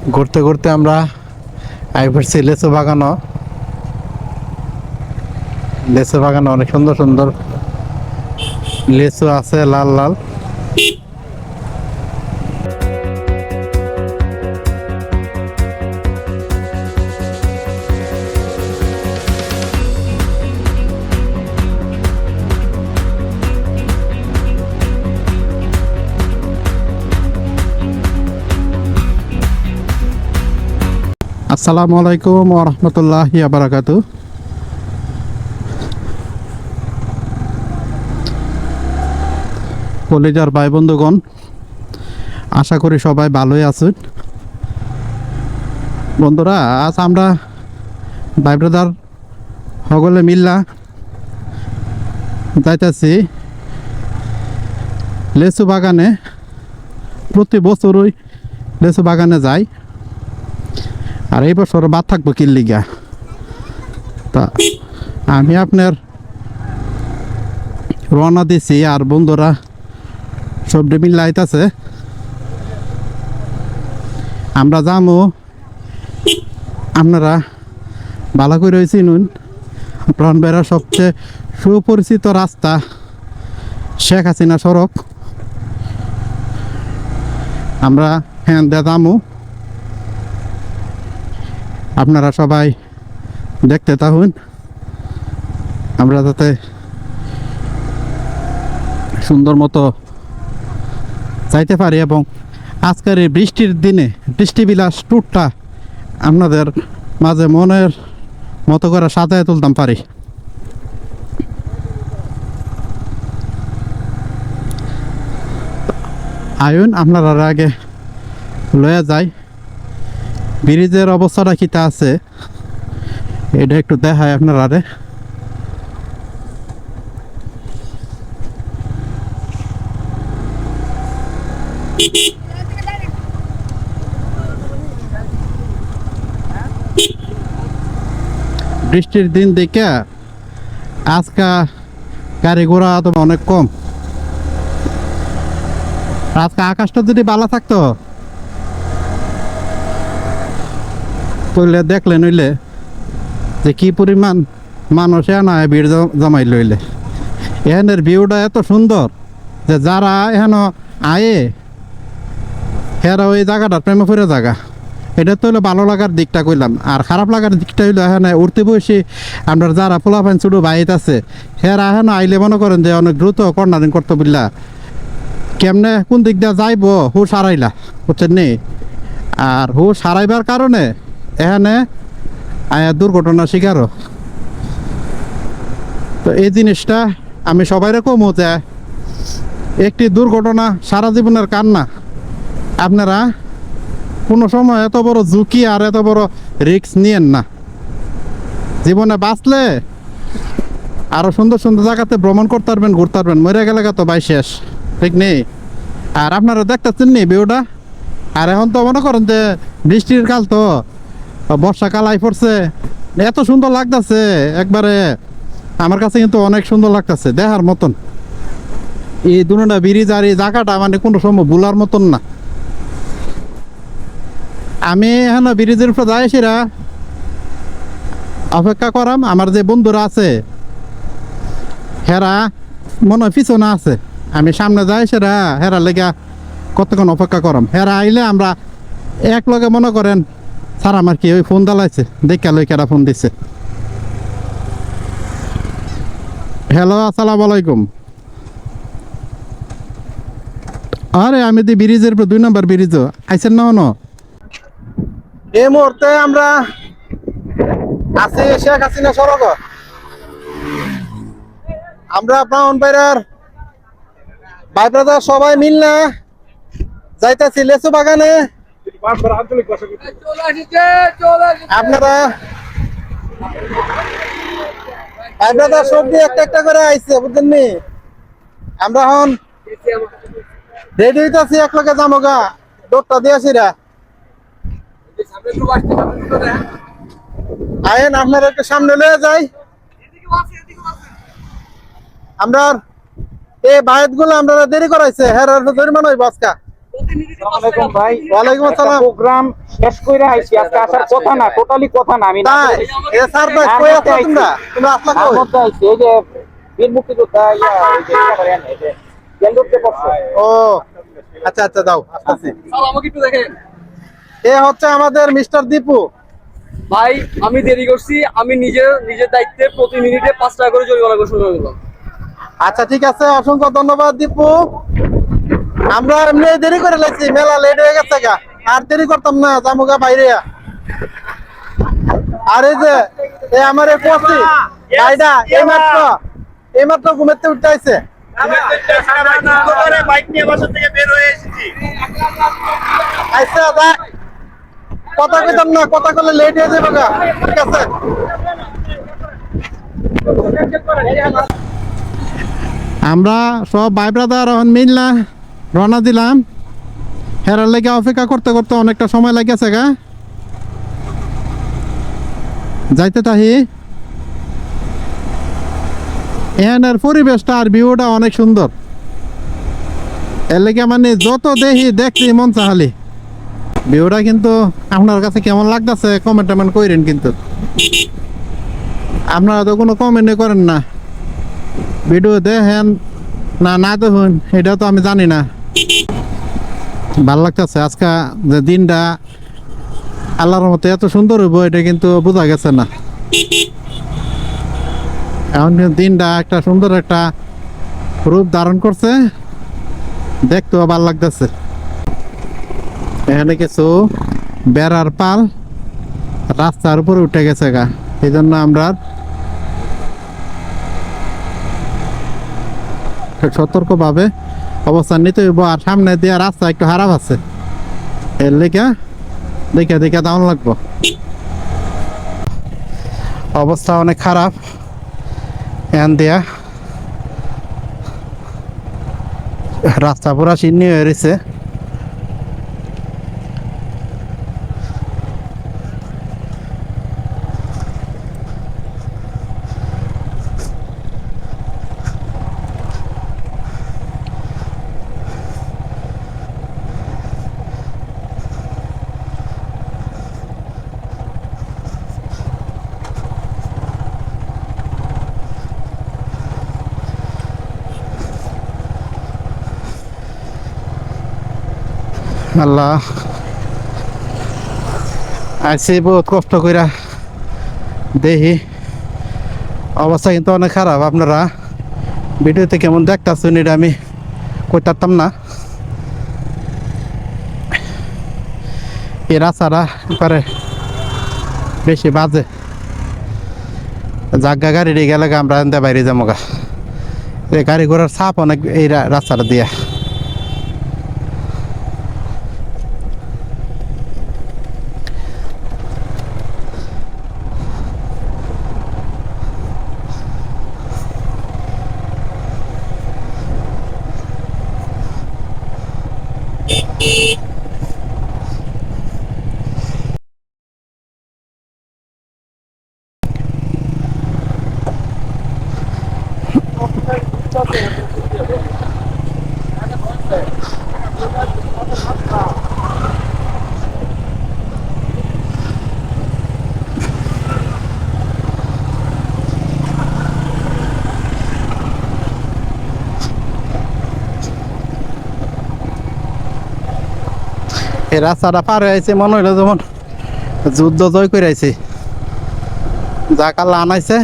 ঘুরতে ঘুরতে আমরা আইফারছি লেচু বাগানও। লেচু বাগানে অনেক সুন্দর সুন্দর লেচু আছে, লাল লাল। আসসালামু আলাইকুম ওয়া রাহমাতুল্লাহি ওয়া বারাকাতুহু। কলেজার ভাই বন্ধুগণ, আশা করি সবাই ভালোই আছেন। বন্ধুরা, আজ আমরা ভাই ব্রাদার সকলে মিল্লা যাইতেছি লেচু বাগানে। প্রতি বছরই লেচু বাগানে যাই, আর এই বছর বাদ থাকবো কি লিগা। তা আমি আপনার রওনা দিছি, আর বন্ধুরা সবটি মিল্লা আইতাছে। আমরা যামু, আপনারা ভালো করে চিনুন। ব্রাহ্মণবাড়িয়ার সবচেয়ে সুপরিচিত রাস্তা শেখ হাসিনা সড়ক। আমরা হ্যাঁ যামু, আপনারা সবাই দেখতে থাকুন, আমরা যাতে সুন্দর মতো যাইতে পারি এবং আজকের এই বৃষ্টির দিনে বৃষ্টি বিলাস ট্যুরটা আপনাদের মাঝে মনের মতো করে সাজায় তুলতাম পারি। আয়ুন আপনারা আগে লয়ে যাই। ব্রিজের অবস্থাটা কিতা আছে এটা একটু দেখায় আপনারা। বৃষ্টির দিন দেখে আজকা গাড়ি ঘোড়া তো অনেক কম। আজকে আকাশটা যদি ভালো থাকতো তাহলে দেখলে নইলে যে কি পরিমাণ মানুষ এখানে ভিড় জমাই লইলে। এখানের ভিউটা এত সুন্দর যে যারা এখানে আয়ে হেরা ওই জায়গাটার প্রেমে ফিরে জায়গা। এটা তো হলো ভালো লাগার দিকটা কইলাম, আর খারাপ লাগার দিকটা হইলো এখানে উঠতে বসে আমরা যারা পোলাপান ছোটো বাইত আছে হেরা এখানে আইলে মনে করেন যে অনেক দ্রুত কর্নারিং করতে বুঝলা। কেমনে কোন দিক দিয়ে যাইব হুশ হারাইলা, বুঝছেন নি? আর হুশ হারাইবার কারণে এখানে দুর্ঘটনার শিকারও। তো এই জিনিসটা আমি সবাইরে কমো যে একটি দুর্ঘটনা সারা জীবনের কান্না। আপনারা কোনো সময় এত বড় ঝুঁকি আর এত বড় রিস্ক নিয়েন না। জীবনে বাঁচলে আরো সুন্দর সুন্দর জায়গাতে ভ্রমণ করতে পারবেন, ঘুরতে পারবেন। মরে গেলে তো ভাই শেষ, ঠিক নেই? আর আপনারা দেখতেছেন নি ভিউটা। আর এখন তো মনে করেন যে বৃষ্টির কাল, তো বর্ষাকাল আই পড়ছে, এত সুন্দর লাগতেছে একবারে। আমার কাছে কিন্তু অনেক সুন্দর লাগতেছে, দেখার মতন। এই দুটা ব্রিজ আর এই জায়গাটা মানে কোনো সময় ভুলার মতন না। আমি এখন ব্রিজের উপরে যাই, সেরা অপেক্ষা করাম। আমার যে বন্ধুরা আছে হেরা মনে হয় পিছনে আছে, আমি সামনে যাই, সেরা হেরা লেগা কতক্ষণ অপেক্ষা করাম। হেরা আইলে আমরা এক লগে মনে করেন স্যার আমার কি ওই ফোন দালাইছে, দেখা লই কেরা ফোন দিছে। হ্যালো, আসসালামু আলাইকুম। আরে আমি দি ব্রিজের উপর 2 নম্বর ব্রিজ আইছেন না? হনো এই মুহূর্তে আমরা আছি শেখ হাসিনা সড়ক। আমরা ব্রাহ্মণবাড়িয়ার ভাই ব্রাদার সবাই মিলনা যাইতেছি লেচু বাগানে। আপনারা ভাই ব্রাদার সবজি একটা একটা করে আইছে, বুঝলেন নি? আমরা এখন রেডি হইতেছি, এক লগে জামগা ডোরটা দিয়েছি রা। আয়েন আপনারা একটু সামনে লয়ে যাই। আমরা এই বায়েত গুলো আমরা দেরি করাইছে, হ্যাঁ জরিমানা হইব আজকা। আসসালামু আলাইকুম ভাই। ওয়ালাইকুম একটা আসসালাম। প্রোগ্রাম শেষ কইরা আইছি, আজকে আসার কথা না, টোটালি কথা না। আমি না তাই করে দিছি। এ স্যার ভাই তার কই মধ্যে আসছো আইছি, তোমরা? তোমরা আসলা তার কই? মধ্যে আইছি এই যে বীর মুক্তিযোদ্ধা ওই যে ইয়া করেন, এই যে গেন্দুরতে পড়ছে। ও আচ্ছা আচ্ছা, দাও আসতেছি। স্যার আমাকে একটু দেখেন এ হচ্ছে আমাদের মিস্টার দীপু। ভাই, আমি দেরি করছি। আমি নিজের নিজের দায়িত্বে প্রতি মিনিটে 5 টাকা করে জরিমানা ঘোষণা করে দিলাম। আচ্ছা ঠিক আছে, অসংখ্য ধন্যবাদ দীপু। আমরা এমনি দেরি করে লাগছি, মেলা লেট হয়ে গেছে গা। আর দেরি করতাম না, জামুগা বাইরে। আর এই যে আমার এই পড়ছি ভাইটা এইমাত্র ঘুমেতে উঠতে আইছে। আচ্ছা দেখ, কথা কইতাম না, কথা কইলে লেট হয়ে যাবে গা। ঠিক আছে, আমরা সব ভাই ব্রাদার এখন মিললা রওনা দিলাম। হেরার লেগে অপেক্ষা করতে করতে অনেকটা সময় লাগেছে গা। যাইতে তাহি এখানের পরিবেশটা আর ভিউটা অনেক সুন্দর। এর লেগে মানে যত দেখি দেখছি মন চাহালি। ভিউটা কিন্তু আপনার কাছে কেমন লাগতেছে কমেন্ট টমেন্ট করেন, কিন্তু আপনারা তো কোনো কমেন্টই করেন না। ভিডিও দেখেন না না দেখুন এটা তো আমি জানি না। ভাল লাগতেছে আজকে যে দিনটা আল্লাহর মতো এত সুন্দর হইব এটা কিন্তু বোঝা গেছে না। এখন কিন্তু দিনটা একটা সুন্দর একটা রূপ ধারণ করছে, দেখতেও ভাল লাগতেছে। এখানে কিছু বেড়ার পাল রাস্তার উপরে উঠে গেছে গা, এই জন্য আমরা সতর্ক ভাবে অবস্থান নিতে হইব। আর সামনে দিয়ে রাস্তা একটু খারাপ আছে, এর লেগে দেখে দেখে দাম লাগবো। অবস্থা অনেক খারাপ, এন দিয়া রাস্তা পুরা চিহ্নি হয়ে রয়েছে। আল্লাহ, আইসি বহুত কষ্ট কইরা, দেখি অবস্থা কিন্তু অনেক খারাপ। আপনারা ভিডিওতে কেমন দেখতেছেন এটা আমি কইতাম না। এই রাস্তাটা পারে বেশি বাজে, জাগা গাড়ি দিয়ে গেলে আমরা এনতে বাইরে যাবো গা। এই গাড়ি ঘোড়ার চাপ অনেক এই রাস্তাটা দিয়ে। এই রাস্তাটা পার হয়ে আইছে মনে হইলো যেমন যুদ্ধ জয় করে আইছে। যা কাল্লা আনাইছে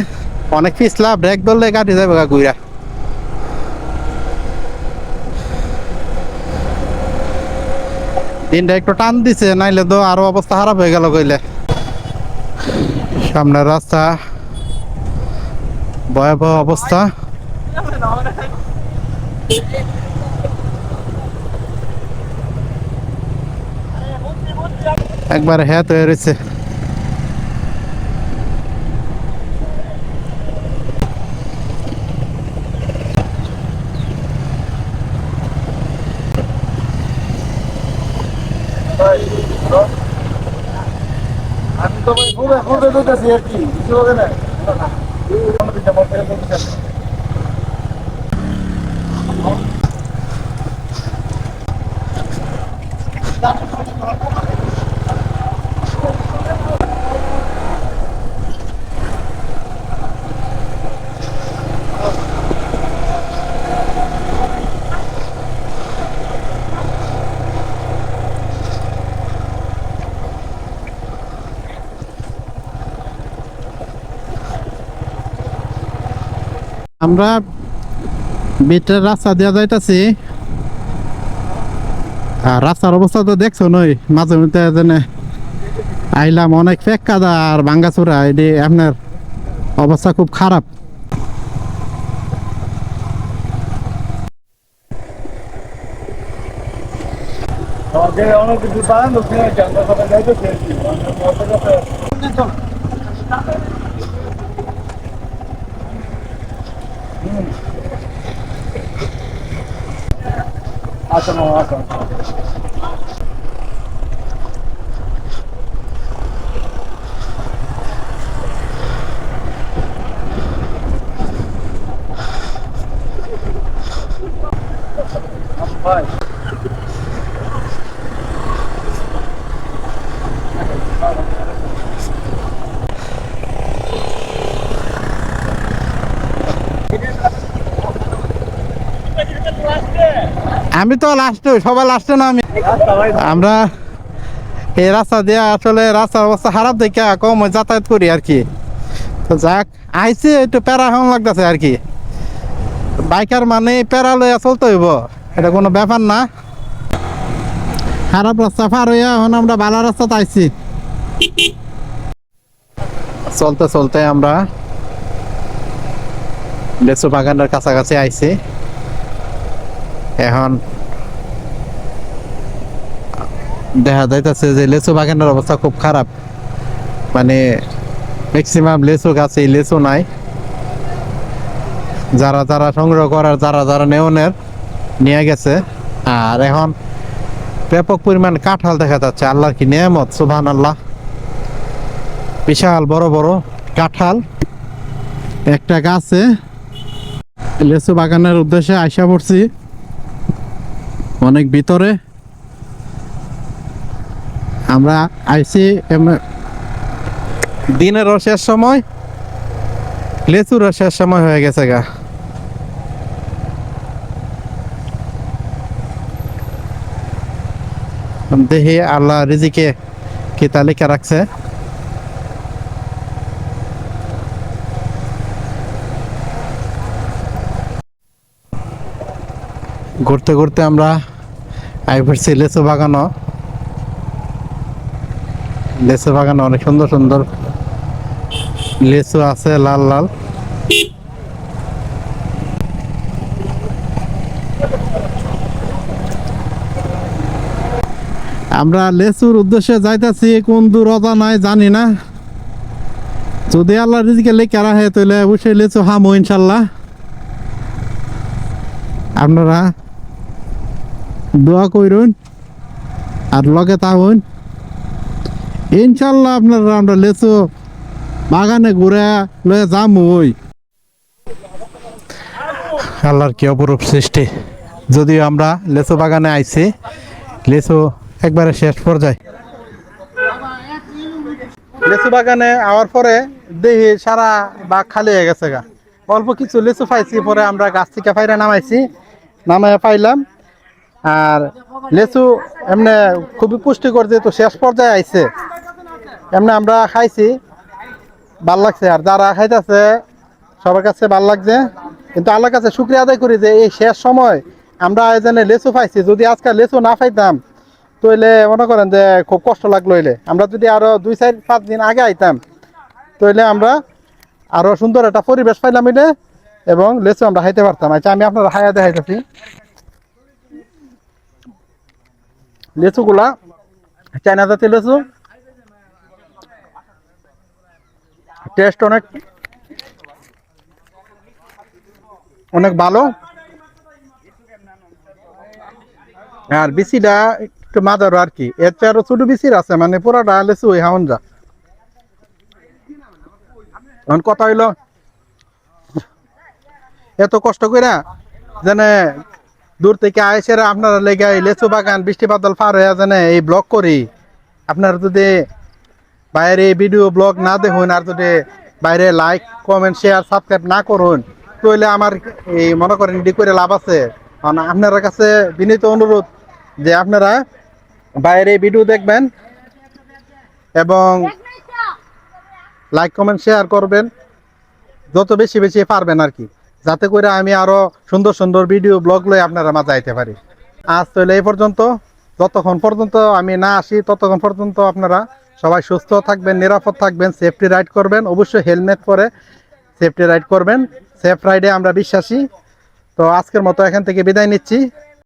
অনেক পিছলা, ব্রেক ধরলে গাড়ি যাবে গা ঘুরা। দিনটা একটু টান দিছে, নাইলে তো আরো অবস্থা খারাপ হয়ে গেল কইলে। সামনের রাস্তা ভয়াবহ অবস্থা। একবার হ্যাঁ হয়ে রয়েছে। আমি তো ভাই ঘুরে ঘুরে দিতেছি আর কি, কিছু হবে না। আমরা বিটের রাস্তা দেওয়া যাইতাছি। আর রাস্তার অবস্থা তো দেখছো নই, মাঝে মধ্যে যেনে আইলাম অনেক ফেক কাদা আর ভাঙ্গাচুরা, এটি আপনার অবস্থা খুব খারাপ। অনেক কিছু বানানো সবাই যাইতেছে আচ্ছা আচ্ছা ভাই আমি তো লাস্টে, সবাই লাস্টে না আমি। আমরা এই রাস্তা দিয়ে আসলে রাস্তার অবস্থা খারাপ দেখে কম যাতায়াত করি আর কি। তো যাক আইসি একটু প্যারা এখন লাগতেছে আর কি। বাইকার মানে প্যারা লইয়া চলতে হইব, এটা কোনো ব্যাপার না। খারাপ রাস্তা পার হইয়া এখন আমরা ভালো রাস্তাতে আইছি। চলতে চলতে আমরা লেচু বাগানের কাছাকাছি আইছি। এখন দেখা যাইতেছে যে লেচু বাগানের অবস্থা খুব খারাপ, মানে ম্যাক্সিমাম লেচু গাছে লেচু নাই। যারা যারা সংগ্রহ করার, যারা যারা নেওনের নিয়ে গেছে। আর এখন ব্যাপক পরিমাণ কাঁঠাল দেখা যাচ্ছে, আল্লাহর কি নেয়ামত, সুবহানাল্লাহ। বিশাল বড় বড় কাঁঠাল একটা গাছে। লেচু বাগানের উদ্দেশ্যে আইসা পড়ছি অনেক ভিতরে। আমরা আইছি দিনেরও শেষ সময়, লেচুরও শেষ সময় হয়ে গেছে গা। দেখি আল্লাহ রিজিকে কি তালিকা রাখছে। ঘুরতে ঘুরতে আমরা আই পড়ছি লেচু বাগানও। লেচু বাগানে অনেক সুন্দর সুন্দর লেচু আছে, লাল লাল। আমরা লেচুর উদ্দেশ্যে যাইতাছি, কোন দূর নাই জানি না। যদি আল্লাহ রিজিকে লেখা রাখে তাহলে অবশ্যই লেচু খামো ইনশাল্লাহ। আপনারা দোয়া করুন আর লগে থাকুন ইনশাল্লাহ। আপনারা আমরা লেচু বাগানে ঘুরে লয়ে যাবো। ওই আল্লাহর কি অপরূপ সৃষ্টি। যদিও আমরা লেচু বাগানে আইছি, লেচু একবারে শেষ পর্যায়ে। লেচু বাগানে আওয়ার পরে দেখি সারা বাগ খালি হয়ে গেছে গা। অল্প কিছু লেচু পাইছি, পরে আমরা গাছ থেকে ফাইরা নামাইছি, নামাইয়া পাইলাম। আর লেচু এমনি খুবই পুষ্টিকর, যেহেতু শেষ পর্যায়ে আইছে, এমনি আমরা খাইছি, ভাল লাগছে। আর যারা খাইতেছে সবার কাছে ভাল লাগছে। কিন্তু আল্লাহর কাছে শুকরিয়া আদায় করি যে এই শেষ সময় আমরা এজনে লেচু পাইছি। যদি আজকে লেচু না পাইতাম তাহলে মনে করেন যে খুব কষ্ট লাগলো। হইলে আমরা যদি আরো 2-4-5 দিন আগে আইতাম তাহলে আমরা আরো সুন্দর একটা পরিবেশ পাইলাম হইলে, এবং লেচু আমরা খাইতে পারতাম। আচ্ছা, আমি আপনার হায়া দেখাইতেছি লেচুগুলা, চায়না জাতীয় লেচু। টেস্ট অনেক অনেক ভালো। আর বিচিটা একটু মাদারও আর কি, এর চেয়ে আরো ছোট বিচির আছে, মানে পুরাটা লেচু ওই হাউন যা। এখন কথা হইলো, এত কষ্ট করে যেন দূর থেকে আইসেরা আপনারা লেগে এই লেচু বাগান বৃষ্টি বাদল পার হয়ে জানে এই ব্লগ করি। আপনারা যদি বাইরে ভিডিও ব্লগ না দেখুন আর যদি বাইরে লাইক কমেন্ট শেয়ার সাবস্ক্রাইব না করুন তাহলে আমার এই মনে করেন এডি করে লাভ আছে। কারণ আপনার কাছে বিনীত অনুরোধ যে আপনারা বাইরে ভিডিও দেখবেন এবং লাইক কমেন্ট শেয়ার করবেন যত বেশি বেশি পারবেন আর কি, যাতে করে আমি আরো সুন্দর সুন্দর ভিডিও ব্লগ লয়ে আপনারা মাঝে আইতে পারি। আজ তাহলে এই পর্যন্ত, যতক্ষণ পর্যন্ত আমি না আসি ততক্ষণ পর্যন্ত আপনারা সবাই সুস্থ থাকবেন, নিরাপদ থাকবেন, সেফটি রাইড করবেন, অবশ্যই হেলমেট পরে সেফটি রাইড করবেন। সেফ রাইডে আমরা বিশ্বাসী। তো আজকের মতো এখান থেকে বিদায় নিচ্ছি।